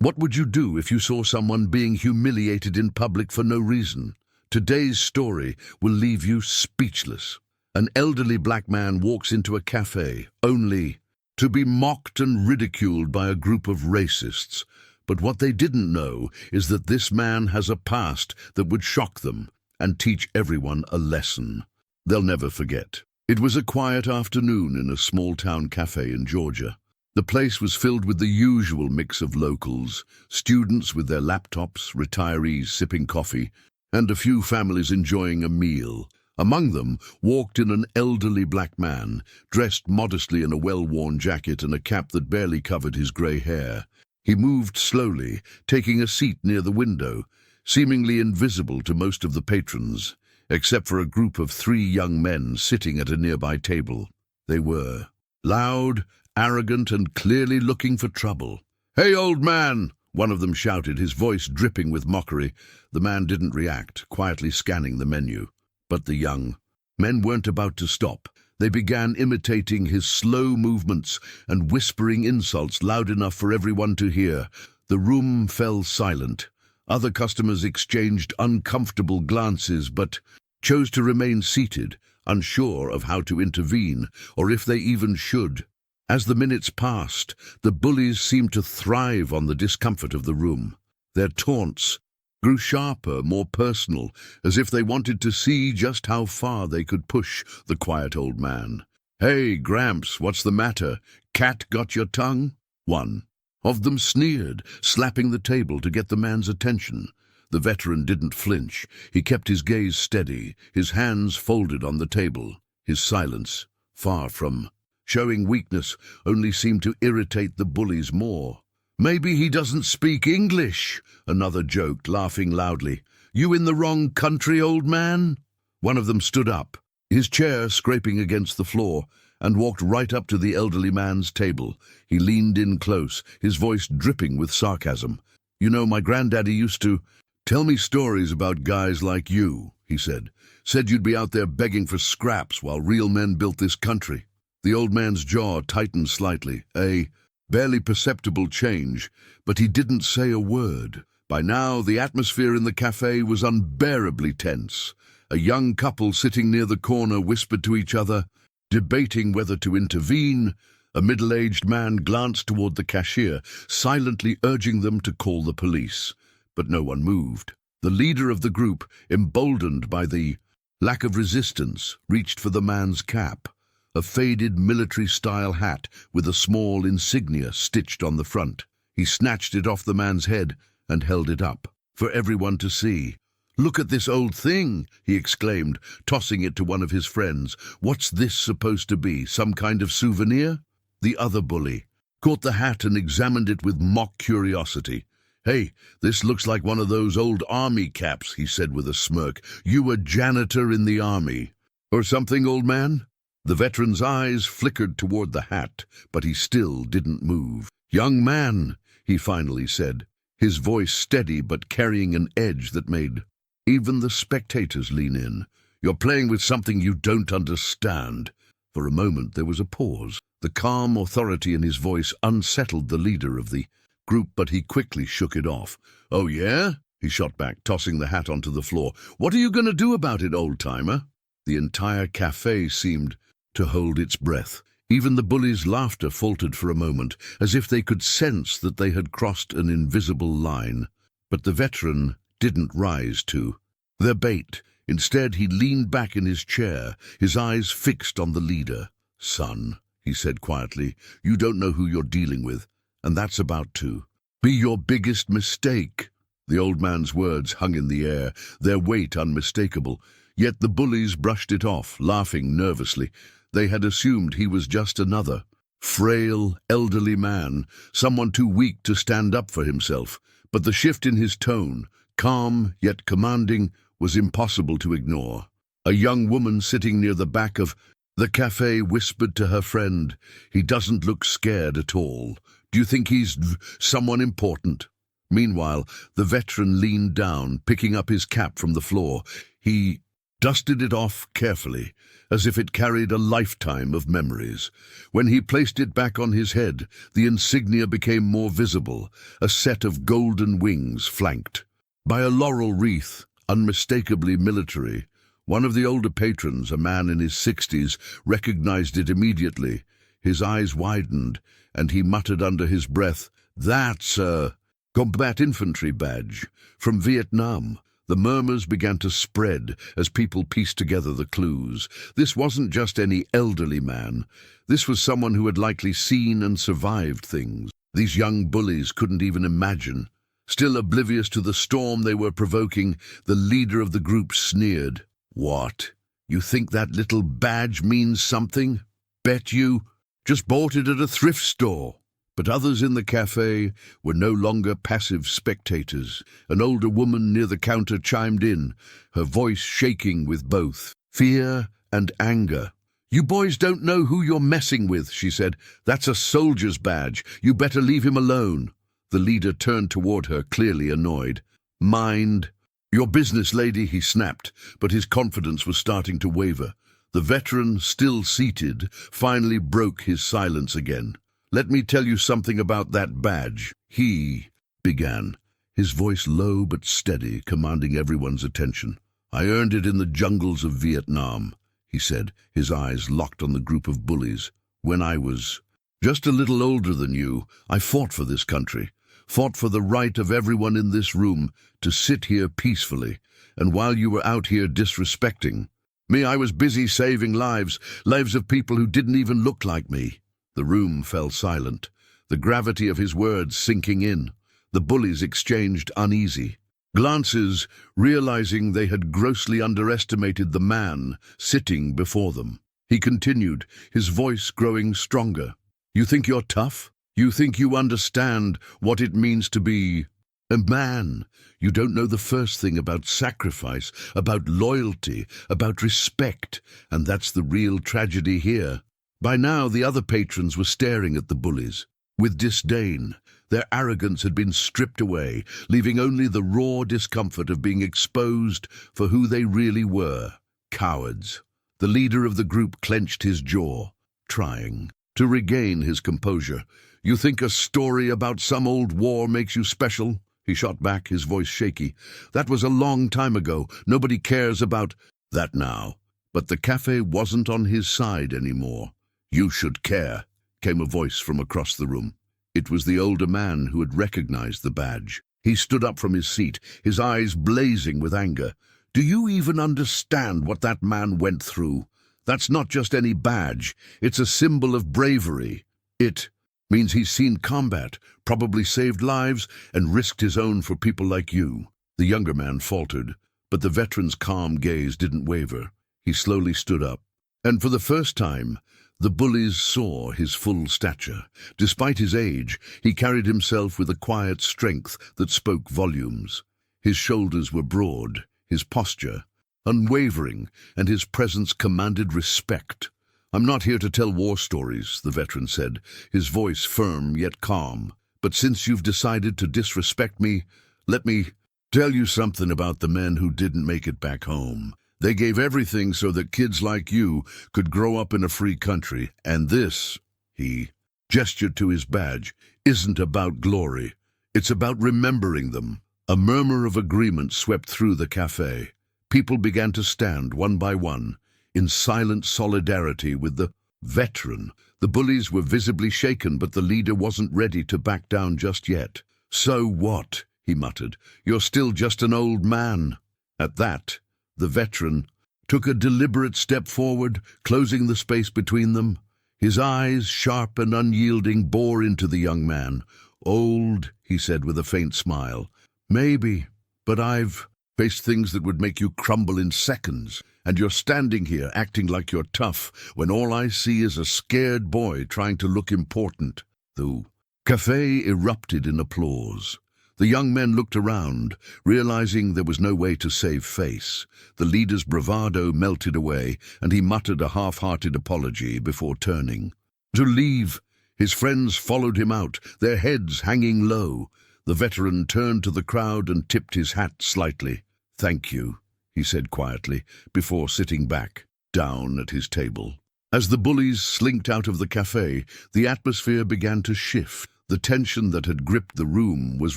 What would you do if you saw someone being humiliated in public for no reason? Today's story will leave you speechless. An elderly black man walks into a café, only to be mocked and ridiculed by a group of racists. But what they didn't know is that this man has a past that would shock them and teach everyone a lesson they'll never forget. It was a quiet afternoon in a small-town café in Georgia. The place was filled with the usual mix of locals, students with their laptops, retirees sipping coffee, and a few families enjoying a meal. Among them walked in an elderly black man, dressed modestly in a well-worn jacket and a cap that barely covered his grey hair. He moved slowly, taking a seat near the window, seemingly invisible to most of the patrons, except for a group of 3 young men sitting at a nearby table. They were loud, arrogant, and clearly looking for trouble. "Hey, old man!" one of them shouted, his voice dripping with mockery. The man didn't react, quietly scanning the menu. But the young men weren't about to stop. They began imitating his slow movements and whispering insults loud enough for everyone to hear. The room fell silent. Other customers exchanged uncomfortable glances, but chose to remain seated, unsure of how to intervene, or if they even should. As the minutes passed, the bullies seemed to thrive on the discomfort of the room. Their taunts grew sharper, more personal, as if they wanted to see just how far they could push the quiet old man. "Hey, Gramps, what's the matter? Cat got your tongue?" One of them sneered, slapping the table to get the man's attention. The veteran didn't flinch. He kept his gaze steady, his hands folded on the table. His silence, far from showing weakness, only seemed to irritate the bullies more. "Maybe he doesn't speak English," another joked, laughing loudly. "You in the wrong country, old man?" One of them stood up, his chair scraping against the floor, and walked right up to the elderly man's table. He leaned in close, his voice dripping with sarcasm. "You know, my granddaddy used to tell me stories about guys like you," he said. "Said you'd be out there begging for scraps while real men built this country." The old man's jaw tightened slightly, a barely perceptible change, but he didn't say a word. By now, the atmosphere in the café was unbearably tense. A young couple sitting near the corner whispered to each other, debating whether to intervene. A middle-aged man glanced toward the cashier, silently urging them to call the police. But no one moved. The leader of the group, emboldened by the lack of resistance, reached for the man's cap, a faded military-style hat with a small insignia stitched on the front. He snatched it off the man's head and held it up for everyone to see. "Look at this old thing," he exclaimed, tossing it to one of his friends. "What's this supposed to be, some kind of souvenir?" The other bully caught the hat and examined it with mock curiosity. "Hey, this looks like one of those old army caps," he said with a smirk. "You a janitor in the army or something, old man?" The veteran's eyes flickered toward the hat, but he still didn't move. "Young man," he finally said, his voice steady but carrying an edge that made even the spectators lean in. "You're playing with something you don't understand." For a moment there was a pause. The calm authority in his voice unsettled the leader of the group, but he quickly shook it off. "Oh yeah?" he shot back, tossing the hat onto the floor. "What are you going to do about it, old-timer?" The entire café seemed to hold its breath. Even the bullies' laughter faltered for a moment, as if they could sense that they had crossed an invisible line. But the veteran didn't rise to their bait. Instead, he leaned back in his chair, his eyes fixed on the leader. "Son," he said quietly, "you don't know who you're dealing with, and that's about to be your biggest mistake." The old man's words hung in the air, their weight unmistakable, yet the bullies brushed it off, laughing nervously. They had assumed he was just another frail, elderly man, someone too weak to stand up for himself. But the shift in his tone, calm yet commanding, was impossible to ignore. A young woman sitting near the back of the café whispered to her friend, "He doesn't look scared at all. Do you think he's someone important?" Meanwhile, the veteran leaned down, picking up his cap from the floor. He dusted it off carefully, as if it carried a lifetime of memories. When he placed it back on his head, the insignia became more visible, a set of golden wings flanked by a laurel wreath, unmistakably military. One of the older patrons, a man in his 60s, recognized it immediately. His eyes widened, and he muttered under his breath, "That's a combat infantry badge from Vietnam." The murmurs began to spread as people pieced together the clues. This wasn't just any elderly man. This was someone who had likely seen and survived things these young bullies couldn't even imagine. Still oblivious to the storm they were provoking, the leader of the group sneered. "What? You think that little badge means something? Bet you just bought it at a thrift store." But others in the café were no longer passive spectators. An older woman near the counter chimed in, her voice shaking with both fear and anger. "You boys don't know who you're messing with," she said. "That's a soldier's badge. You better leave him alone." The leader turned toward her, clearly annoyed. "Mind your business, lady," he snapped, but his confidence was starting to waver. The veteran, still seated, finally broke his silence again. "Let me tell you something about that badge," he began, his voice low but steady, commanding everyone's attention. "I earned it in the jungles of Vietnam," he said, his eyes locked on the group of bullies. "When I was just a little older than you, I fought for this country, fought for the right of everyone in this room to sit here peacefully, and while you were out here disrespecting me, I was busy saving lives of people who didn't even look like me." The room fell silent, the gravity of his words sinking in. The bullies exchanged uneasy glances, realizing they had grossly underestimated the man sitting before them. He continued, his voice growing stronger. "You think you're tough? You think you understand what it means to be a man? You don't know the first thing about sacrifice, about loyalty, about respect, and that's the real tragedy here." By now, the other patrons were staring at the bullies with disdain. Their arrogance had been stripped away, leaving only the raw discomfort of being exposed for who they really were, cowards. The leader of the group clenched his jaw, trying to regain his composure. "You think a story about some old war makes you special?" he shot back, his voice shaky. "That was a long time ago. Nobody cares about that now." But the café wasn't on his side anymore. "You should care," came a voice from across the room. It was the older man who had recognized the badge. He stood up from his seat, his eyes blazing with anger. "Do you even understand what that man went through? That's not just any badge. It's a symbol of bravery. It means he's seen combat, probably saved lives, and risked his own for people like you." The younger man faltered, but the veteran's calm gaze didn't waver. He slowly stood up, and for the first time, the bullies saw his full stature. Despite his age, he carried himself with a quiet strength that spoke volumes. His shoulders were broad, his posture unwavering, and his presence commanded respect. "I'm not here to tell war stories," the veteran said, his voice firm yet calm. "But since you've decided to disrespect me, let me tell you something about the men who didn't make it back home. They gave everything so that kids like you could grow up in a free country, and this," he gestured to his badge, "isn't about glory. It's about remembering them." A murmur of agreement swept through the café. People began to stand one by one, in silent solidarity with the veteran. The bullies were visibly shaken, but the leader wasn't ready to back down just yet. "So what?" he muttered. "You're still just an old man." At that, the veteran took a deliberate step forward, closing the space between them. His eyes, sharp and unyielding, bore into the young man. "Old," he said with a faint smile. "Maybe, but I've faced things that would make you crumble in seconds, and you're standing here acting like you're tough when all I see is a scared boy trying to look important." The café erupted in applause. The young men looked around, realizing there was no way to save face. The leader's bravado melted away, and he muttered a half-hearted apology before turning to leave. His friends followed him out, their heads hanging low. The veteran turned to the crowd and tipped his hat slightly. "Thank you," he said quietly, before sitting back, down at his table. As the bullies slinked out of the café, the atmosphere began to shift. The tension that had gripped the room was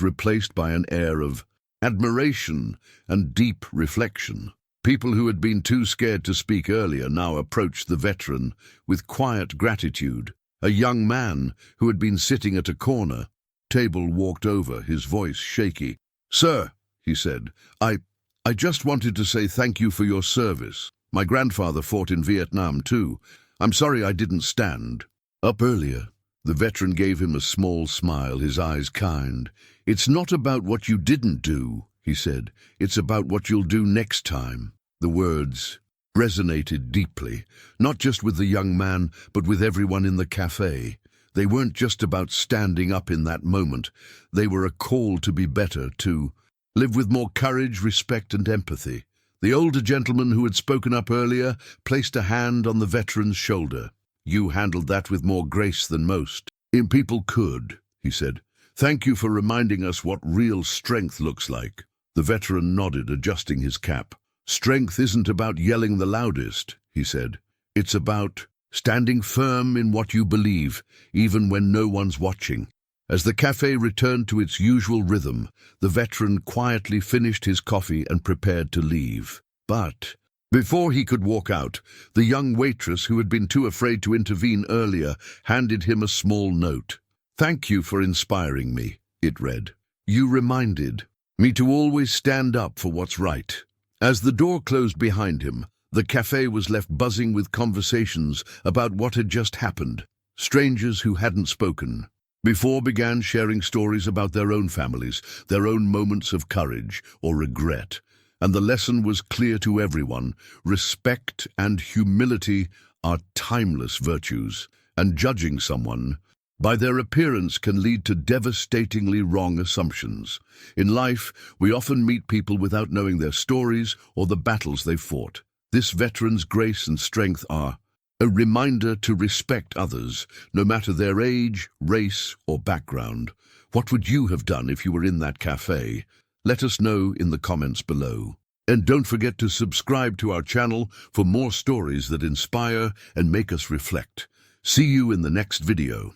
replaced by an air of admiration and deep reflection. People who had been too scared to speak earlier now approached the veteran with quiet gratitude. A young man who had been sitting at a corner table walked over, his voice shaky. "Sir," he said, I just wanted to say thank you for your service. My grandfather fought in Vietnam too. I'm sorry I didn't stand up earlier." The veteran gave him a small smile, his eyes kind. "It's not about what you didn't do," he said. "It's about what you'll do next time." The words resonated deeply, not just with the young man, but with everyone in the café. They weren't just about standing up in that moment. They were a call to be better, to live with more courage, respect, and empathy. The older gentleman who had spoken up earlier placed a hand on the veteran's shoulder. "You handled that with more grace than most people could," he said. "Thank you for reminding us what real strength looks like." The veteran nodded, adjusting his cap. "Strength isn't about yelling the loudest," he said. "It's about standing firm in what you believe, even when no one's watching." As the café returned to its usual rhythm, the veteran quietly finished his coffee and prepared to leave. But before he could walk out, the young waitress, who had been too afraid to intervene earlier, handed him a small note. "Thank you for inspiring me," it read. "You reminded me to always stand up for what's right." As the door closed behind him, the café was left buzzing with conversations about what had just happened. Strangers who hadn't spoken before began sharing stories about their own families, their own moments of courage or regret. And the lesson was clear to everyone: respect and humility are timeless virtues, and judging someone by their appearance can lead to devastatingly wrong assumptions. In life, we often meet people without knowing their stories or the battles they fought. This veteran's grace and strength are a reminder to respect others, no matter their age, race, or background. What would you have done if you were in that café? Let us know in the comments below. And don't forget to subscribe to our channel for more stories that inspire and make us reflect. See you in the next video.